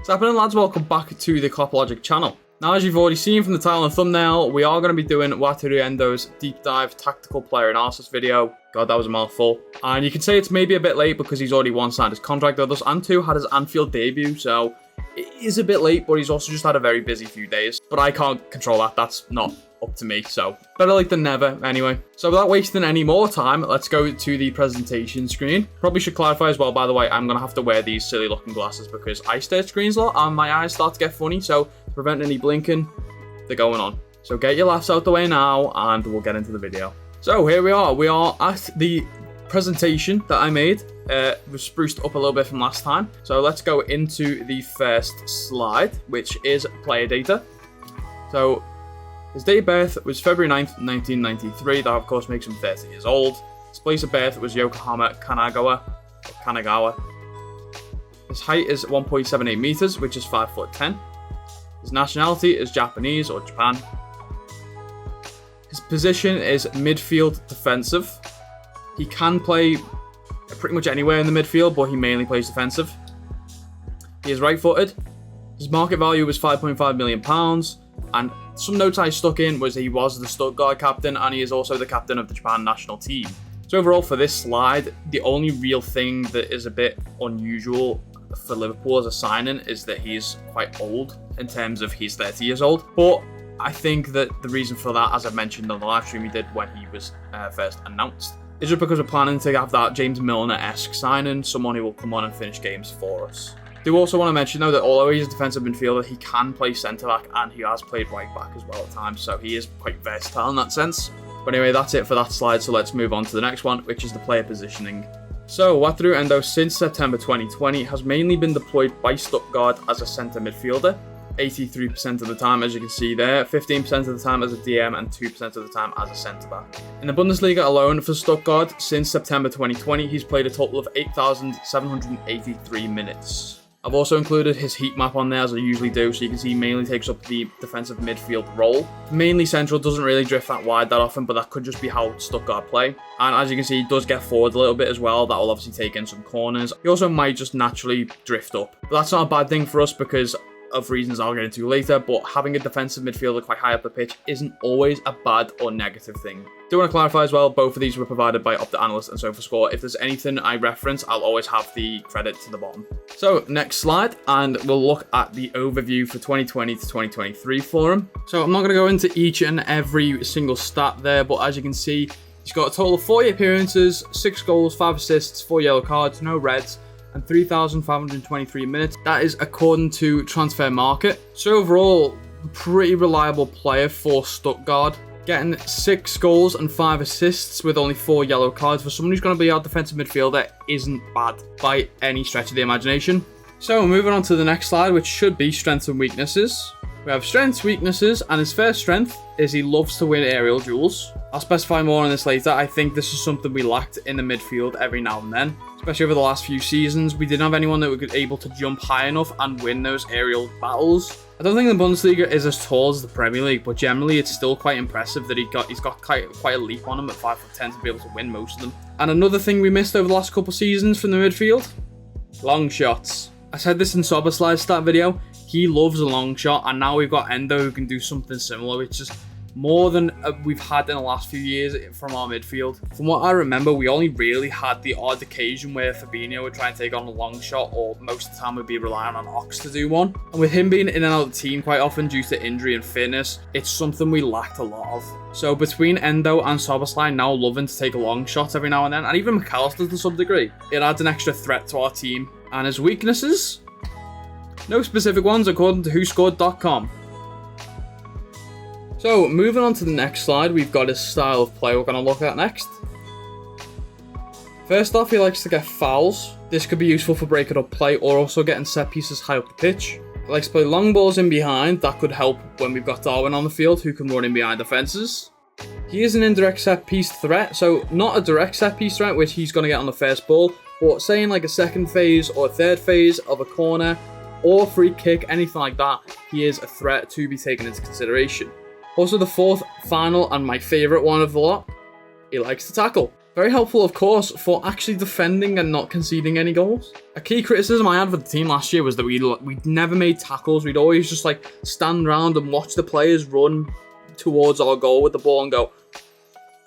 What's happening, lads? Welcome back to the Klopp Logic channel. Now, as you've already seen from the title and thumbnail, we are going to be doing Wataru Endo's deep dive tactical player analysis video. God, that was a mouthful. And you can say it's maybe a bit late because he's already one, signed his contract with us, and two, had his Anfield debut, so it is a bit late, but he's also just had a very busy few days. But I can't control that. That's not up to me, so better late than never anyway. So without wasting any more time, let's go to the presentation screen. Probably should clarify as well, by the way, I'm gonna have to wear these silly looking glasses because I stare at screens a lot and my eyes start to get funny, so to prevent any blinking, they're going on. So get your laughs out the way now and we'll get into the video. So here we are at the presentation that I made. Was spruced up a little bit from last time. So let's go into the first slide, which is player data. So his date of birth was February 9th, 1993. That, of course, makes him 30 years old. His place of birth was Yokohama, Kanagawa. His height is 1.78 meters, which is 5'10". His nationality is Japanese or Japan. His position is midfield defensive. He can play pretty much anywhere in the midfield, but he mainly plays defensive. He is right-footed. His market value was £5.5 million, and some notes I stuck in was he was the Stuttgart captain, and he is also the captain of the Japan national team. So overall for this slide, the only real thing that is a bit unusual for Liverpool as a signing is that he's quite old in terms of he's 30 years old. But I think that the reason for that, as I mentioned on the live stream we did when he was first announced, is just because we're planning to have that James Milner-esque signing, someone who will come on and finish games for us. Do also want to mention though that although he's a defensive midfielder, he can play centre back and he has played right back as well at times, so he is quite versatile in that sense. But anyway, that's it for that slide, so let's move on to the next one, which is the player positioning. So Wataru Endo since September 2020 has mainly been deployed by Stuttgart as a centre midfielder, 83% of the time, as you can see there, 15% of the time as a DM and 2% of the time as a centre-back. In the Bundesliga alone for Stuttgart, since September 2020, he's played a total of 8,783 minutes. I've also included his heat map on there, as I usually do, so you can see he mainly takes up the defensive midfield role. Mainly central, doesn't really drift that wide that often, but that could just be how Stuttgart play. And as you can see, he does get forward a little bit as well. That will obviously take in some corners. He also might just naturally drift up. But that's not a bad thing for us because of reasons I'll get into later, but having a defensive midfielder quite high up the pitch isn't always a bad or negative thing. Do want to clarify as well, both of these were provided by Opta Analyst and SofaScore. If there's anything I reference, I'll always have the credit to the bottom. So next slide, and we'll look at the overview for 2020 to 2023 for him. So I'm not going to go into each and every single stat there, but as you can see, he's got a total of 40 appearances, 6 goals, 5 assists, 4 yellow cards, no reds, and 3,523 minutes. That is according to Transfer Market. So overall, pretty reliable player for Stuttgart. Getting 6 goals and 5 assists with only 4 yellow cards for someone who's going to be our defensive midfielder isn't bad by any stretch of the imagination. So moving on to the next slide, which should be strengths and weaknesses. We have strengths, weaknesses, and his first strength is he loves to win aerial duels. I'll specify more on this later. I think this is something we lacked in the midfield every now and then. Especially over the last few seasons, we didn't have anyone that was able to jump high enough and win those aerial battles. I don't think the Bundesliga is as tall as the Premier League, but generally it's still quite impressive that he's got quite a leap on him at 5'10" to be able to win most of them. And another thing we missed over the last couple seasons from the midfield, long shots. I said this in Soberslai's stat video, he loves a long shot, and now we've got Endo who can do something similar, which is more than we've had in the last few years from our midfield. From what I remember, we only really had the odd occasion where Fabinho would try and take on a long shot, or most of the time would be relying on Ox to do one. And with him being in and out of the team quite often due to injury and fitness, it's something we lacked a lot of. So between Endo and Soberslai now loving to take a long shot every now and then, and even McAllister to some degree, it adds an extra threat to our team. And his weaknesses? No specific ones according to WhoScored.com. So, moving on to the next slide, we've got his style of play we're going to look at next. First off, he likes to get fouls. This could be useful for breaking up play or also getting set pieces high up the pitch. He likes to play long balls in behind. That could help when we've got Darwin on the field who can run in behind defences. He is an indirect set piece threat, so not a direct set piece threat which he's going to get on the first ball, but saying like a second phase or third phase of a corner or free kick, anything like that, he is a threat to be taken into consideration. Also, the fourth, final, and my favourite one of the lot, he likes to tackle. Very helpful, of course, for actually defending and not conceding any goals. A key criticism I had for the team last year was that we'd never made tackles. We'd always just like stand around and watch the players run towards our goal with the ball and go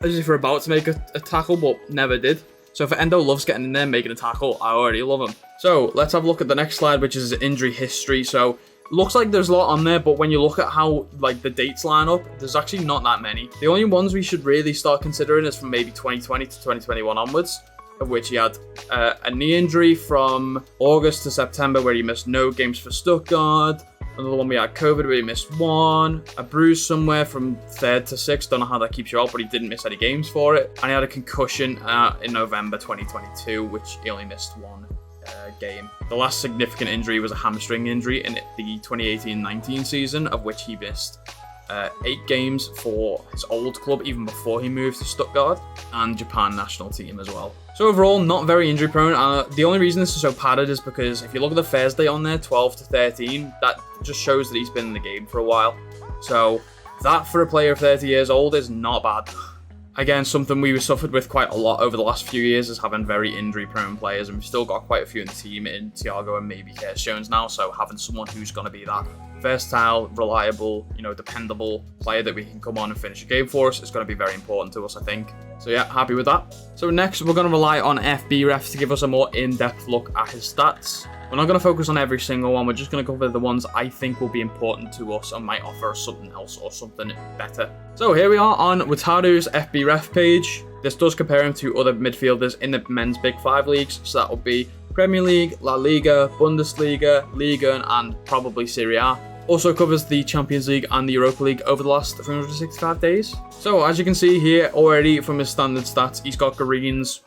as if we're about to make a tackle, but never did. So for Endo loves getting in there, making a tackle, I already love him. So let's have a look at the next slide, which is injury history. So looks like there's a lot on there, but when you look at how like the dates line up, there's actually not that many. The only ones we should really start considering is from maybe 2020 to 2021 onwards, of which he had a knee injury from August to September where he missed no games for Stuttgart. Another one we had COVID where he missed one. A bruise somewhere from 3rd to 6th. Don't know how that keeps you out, but he didn't miss any games for it. And he had a concussion in November 2022, which he only missed one game. The last significant injury was a hamstring injury in the 2018-19 season, of which he missed 8 games for his old club, even before he moved to Stuttgart, and Japan national team as well. So overall, not very injury prone. The only reason this is so padded is because if you look at the Thursday on there, 12 to 13, that just shows that he's been in the game for a while. So that for a player of 30 years old is not bad. Again, something we suffered with quite a lot over the last few years is having very injury-prone players, and we've still got quite a few in the team in Thiago and maybe Curtis Jones now, so having someone who's going to be that versatile, reliable, dependable player that we can come on and finish a game for us is going to be very important to us, I think. So yeah, happy with that. So next, we're going to rely on FB Ref to give us a more in-depth look at his stats. We're not going to focus on every single one, we're just going to cover the ones I think will be important to us and might offer us something else or something better. So here we are on Wataru's FB Ref page. This does compare him to other midfielders in the men's Big 5 leagues, so that will be Premier League, La Liga, Bundesliga, Liga, and probably Serie A. Also covers the Champions League and the Europa League over the last 365 days. So as you can see here already from his standard stats, he's got greens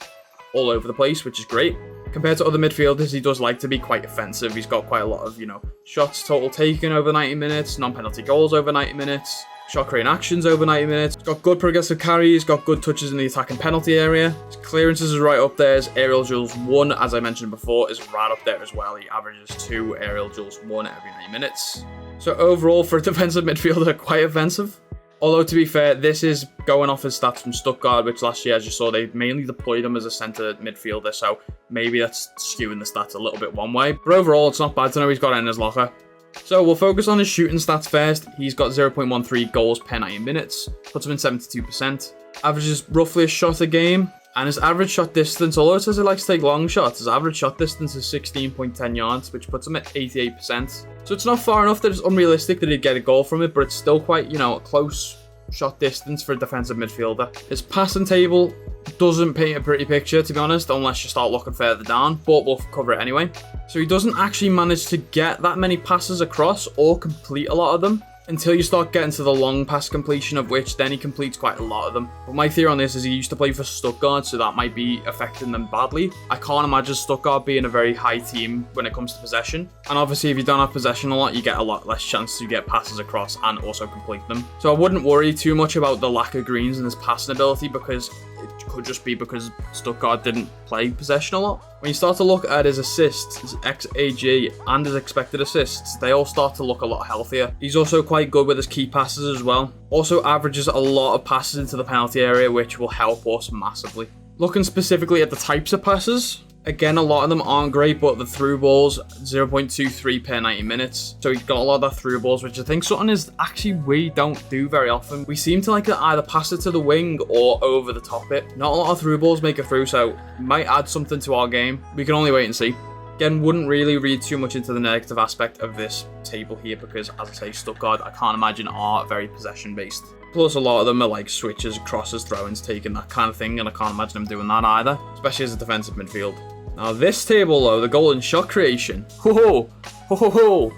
all over the place, which is great. Compared to other midfielders, he does like to be quite offensive. He's got quite a lot of, shots total taken over 90 minutes, non-penalty goals over 90 minutes, shot creating actions over 90 minutes. He's got good progressive carries, got good touches in the attacking penalty area. His clearances is right up there. His aerial duels 1, as I mentioned before, is right up there as well. He averages 2 aerial duels 1 every 90 minutes. So overall, for a defensive midfielder, quite offensive. Although, to be fair, this is going off his stats from Stuttgart, which last year, as you saw, they mainly deployed him as a centre midfielder, so maybe that's skewing the stats a little bit one way. But overall, it's not bad to know he's got it in his locker. So we'll focus on his shooting stats first. He's got 0.13 goals per 90 minutes, puts him in 72%, averages roughly a shot a game, and his average shot distance, although it says he likes to take long shots, his average shot distance is 16.10 yards, which puts him at 88%. So it's not far enough that it's unrealistic that he'd get a goal from it, but it's still quite, a close shot distance for a defensive midfielder. His passing table doesn't paint a pretty picture, to be honest, unless you start looking further down, but we'll cover it anyway. So he doesn't actually manage to get that many passes across or complete a lot of them until you start getting to the long pass completion, of which then he completes quite a lot of them. But my theory on this is he used to play for Stuttgart, so that might be affecting them badly. I can't imagine Stuttgart being a very high team when it comes to possession. And obviously, if you don't have possession a lot, you get a lot less chance to get passes across and also complete them. So I wouldn't worry too much about the lack of greens in his passing ability, because it could just be because Stuttgart didn't play possession a lot. When you start to look at his assists, his XAG, and his expected assists, they all start to look a lot healthier. He's also quite good with his key passes as well. Also averages a lot of passes into the penalty area, which will help us massively. Looking specifically at the types of passes, again, a lot of them aren't great, but the through balls, 0.23 per 90 minutes. So he's got a lot of that through balls, which I think something is actually we don't do very often. We seem to like to either pass it to the wing or over the top it. Not a lot of through balls make it through, so might add something to our game. We can only wait and see. Again, wouldn't really read too much into the negative aspect of this table here because, as I say, Stuttgart, I can't imagine are very possession-based. Plus, a lot of them are like switches, crosses, throw-ins, taking that kind of thing, and I can't imagine them doing that either, especially as a defensive midfield. Now, this table, though, the goal and shot creation. Ho-ho! Ho-ho-ho!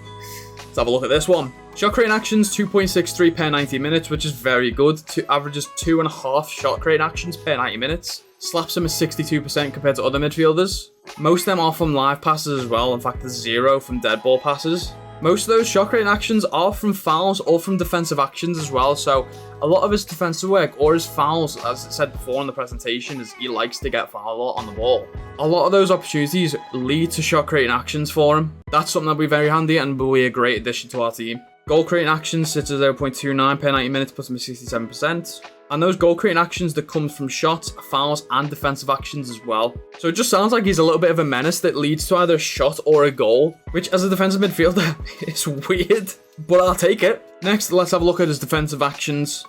Let's have a look at this one. Shot creating actions, 2.63 per 90 minutes, which is very good. Averages 2.5 shot creating actions per 90 minutes. Slaps him at 62% compared to other midfielders. Most of them are from live passes as well. In fact, there's 0 from dead ball passes. Most of those shot creating actions are from fouls or from defensive actions as well. So a lot of his defensive work or his fouls, as I said before in the presentation, is he likes to get foul on the ball. A lot of those opportunities lead to shot creating actions for him. That's something that'll be very handy and will be a great addition to our team. Goal creating actions sits at 0.29 per 90 minutes, puts him at 67%. And those goal creating actions that come from shots, fouls, and defensive actions as well. So it just sounds like he's a little bit of a menace that leads to either a shot or a goal, which as a defensive midfielder is weird, but I'll take it. Next, let's have a look at his defensive actions.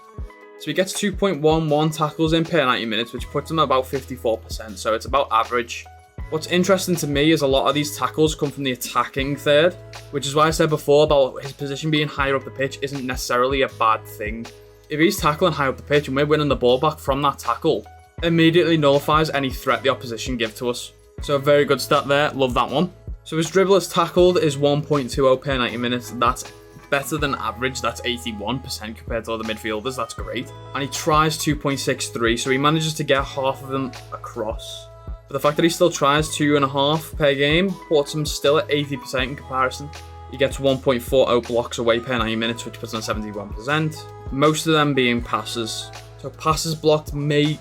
So he gets 2.11 tackles in per 90 minutes, which puts him at about 54%, so it's about average. What's interesting to me is a lot of these tackles come from the attacking third, which is why I said before about his position being higher up the pitch isn't necessarily a bad thing. If he's tackling high up the pitch and we're winning the ball back from that tackle, it immediately nullifies any threat the opposition give to us. So a very good stat there, love that one. So his dribblers tackled is 1.20 per 90 minutes, that's better than average, that's 81% compared to other midfielders, that's great. And he tries 2.63, so he manages to get half of them across. But the fact that he still tries 2.5 per game puts him still at 80% in comparison. He gets 1.40 blocks away per 90 minutes, which puts him at 71%. Most of them being passes. So passes blocked may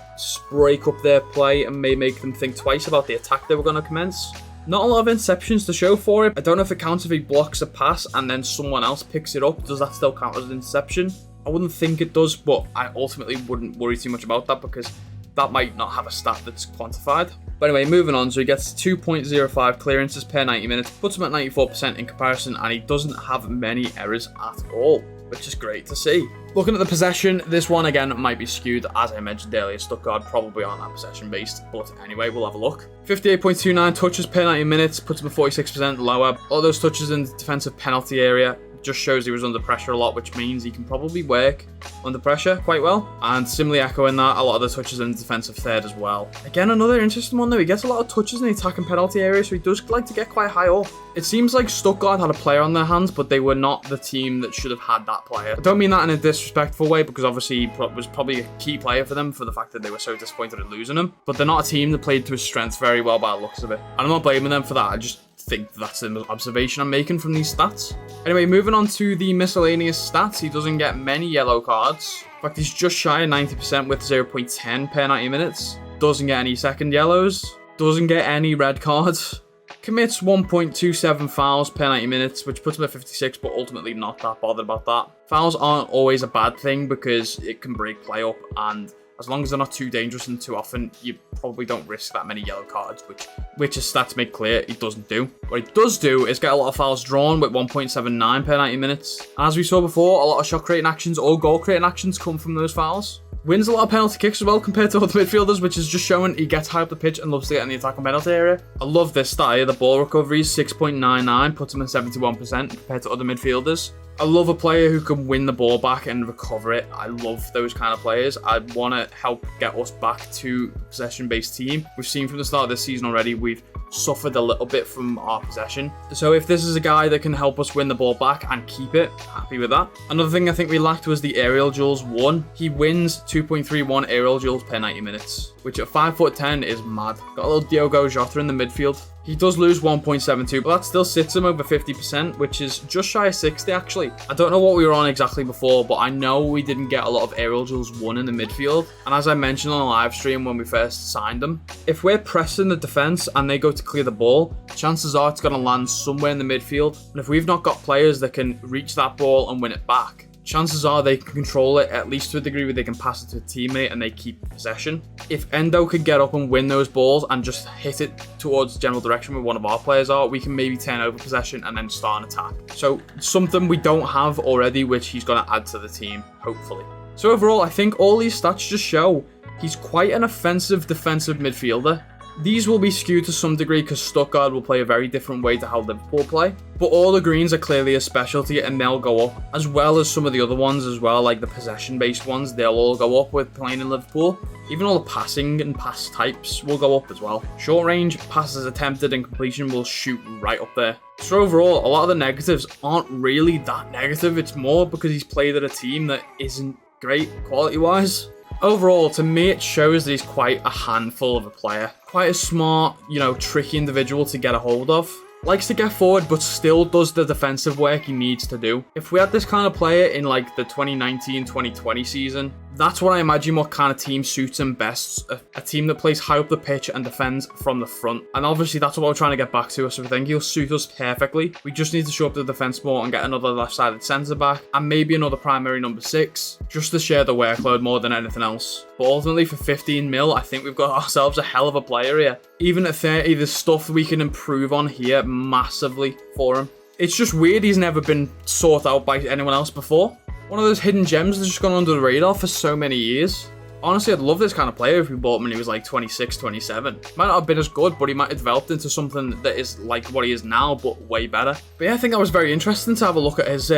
break up their play and may make them think twice about the attack they were going to commence. Not a lot of interceptions to show for it. I don't know if it counts if he blocks a pass and then someone else picks it up. Does that still count as an interception? I wouldn't think it does, but I ultimately wouldn't worry too much about that because that might not have a stat that's quantified. But anyway, moving on. So he gets 2.05 clearances per 90 minutes, puts him at 94% in comparison, and he doesn't have many errors at all, which is great to see. Looking at the possession, this one again might be skewed. As I mentioned earlier, Stuttgart probably aren't that possession based, but anyway, we'll have a look. 58.29 touches per 90 minutes, puts him at 46% lower. All those touches in the defensive penalty area just shows he was under pressure a lot, which means he can probably work under pressure quite well. And similarly echoing that, a lot of the touches in the defensive third as well. Again, another interesting one though, he gets a lot of touches in the attacking penalty area, so he does like to get quite high up. It seems like Stuttgart had a player on their hands, but they were not the team that should have had that player. I don't mean that in a disrespectful way, because obviously he was probably a key player for them for the fact that they were so disappointed at losing him. But they're not a team that played to his strengths very well by the looks of it. And I'm not blaming them for that, I just think that's an observation I'm making from these stats. Anyway, moving on to the miscellaneous stats, he doesn't get many yellow cards. In fact, he's just shy of 90% with 0.10 per 90 minutes. Doesn't get any second yellows. Doesn't get any red cards. Commits 1.27 fouls per 90 minutes, which puts him at 56, but ultimately not that bothered about that. Fouls aren't always a bad thing because it can break play up, and as long as they're not too dangerous and too often, you probably don't risk that many yellow cards, which his stats make clear he doesn't do. What he does do is get a lot of fouls drawn with 1.79 per 90 minutes. As we saw before, a lot of shot creating actions or goal creating actions come from those fouls. Wins a lot of penalty kicks as well compared to other midfielders, which is just showing he gets high up the pitch and loves to get in the attacking penalty area. I love this stat here. The ball recovery is 6.99, puts him at 71% compared to other midfielders. I love a player who can win the ball back and recover it. I love those kind of players. I want to help get us back to a possession-based team. We've seen from the start of this season already, we've suffered a little bit from our possession. So if this is a guy that can help us win the ball back and keep it, happy with that. Another thing I think we lacked was the aerial duels won. He wins 2.31 aerial duels per 90 minutes, which at 5'10" is mad. Got a little Diogo Jota in the midfield. He does lose 1.72, but that still sits him over 50%, which is just shy of 60 actually. I don't know what we were on exactly before, but I know we didn't get a lot of aerial duels won in the midfield. And as I mentioned on the live stream when we first signed them, if we're pressing the defense and they go to clear the ball, chances are it's going to land somewhere in the midfield. And if we've not got players that can reach that ball and win it back, chances are they can control it at least to a degree where they can pass it to a teammate and they keep possession. If Endo could get up and win those balls and just hit it towards the general direction where one of our players are, we can maybe turn over possession and then start an attack. So something we don't have already, which he's going to add to the team, hopefully. So overall, I think all these stats just show he's quite an offensive defensive midfielder. These will be skewed to some degree because Stuttgart will play a very different way to how Liverpool play. But all the greens are clearly a specialty and they'll go up, as well as some of the other ones as well, like the possession-based ones, they'll all go up with playing in Liverpool. Even all the passing and pass types will go up as well. Short range, passes attempted and completion will shoot right up there. So overall, a lot of the negatives aren't really that negative. It's more because he's played at a team that isn't great quality-wise. Overall, to me, it shows that he's quite a handful of a player. Quite a smart, tricky individual to get a hold of. Likes to get forward, but still does the defensive work he needs to do. If we had this kind of player in like the 2019-2020 season, That's what I imagine what kind of team suits him best. A team that plays high up the pitch and defends from the front. And obviously that's what we're trying to get back to. So I think he'll suit us perfectly. We just need to show up the defence more and get another left-sided centre-back. And maybe another primary number 6. Just to share the workload more than anything else. But ultimately for 15 mil, I think we've got ourselves a hell of a player here. Even at 30, there's stuff we can improve on here massively for him. It's just weird he's never been sought out by anyone else before. One of those hidden gems that's just gone under the radar for so many years. Honestly, I'd love this kind of player if we bought him when he was like 26, 27. Might not have been as good, but he might have developed into something that is like what he is now, but way better. But yeah, I think that was very interesting to have a look at his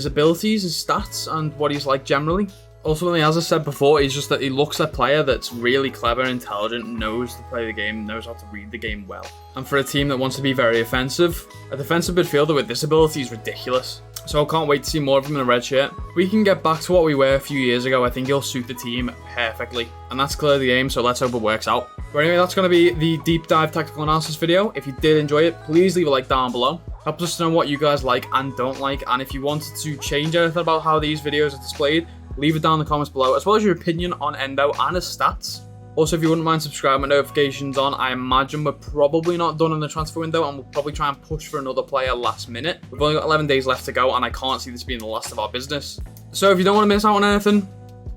abilities, his stats, and what he's like generally. Ultimately, as I said before, he's just that he looks like a player that's really clever, intelligent, knows to play the game, knows how to read the game well. And for a team that wants to be very offensive, a defensive midfielder with this ability is ridiculous. So I can't wait to see more of him in a red shirt. We can get back to what we were a few years ago. I think he'll suit the team perfectly. And that's clearly the aim, so let's hope it works out. But anyway, that's going to be the deep dive tactical analysis video. If you did enjoy it, please leave a like down below. Helps us to know what you guys like and don't like. And if you wanted to change anything about how these videos are displayed, leave it down in the comments below, as well as your opinion on Endo and his stats. Also, if you wouldn't mind subscribing with notifications on, I imagine we're probably not done in the transfer window and we'll probably try and push for another player last minute. We've only got 11 days left to go and I can't see this being the last of our business. So if you don't want to miss out on anything,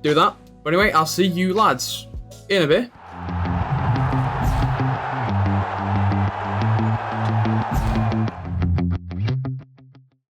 do that. But anyway, I'll see you lads in a bit.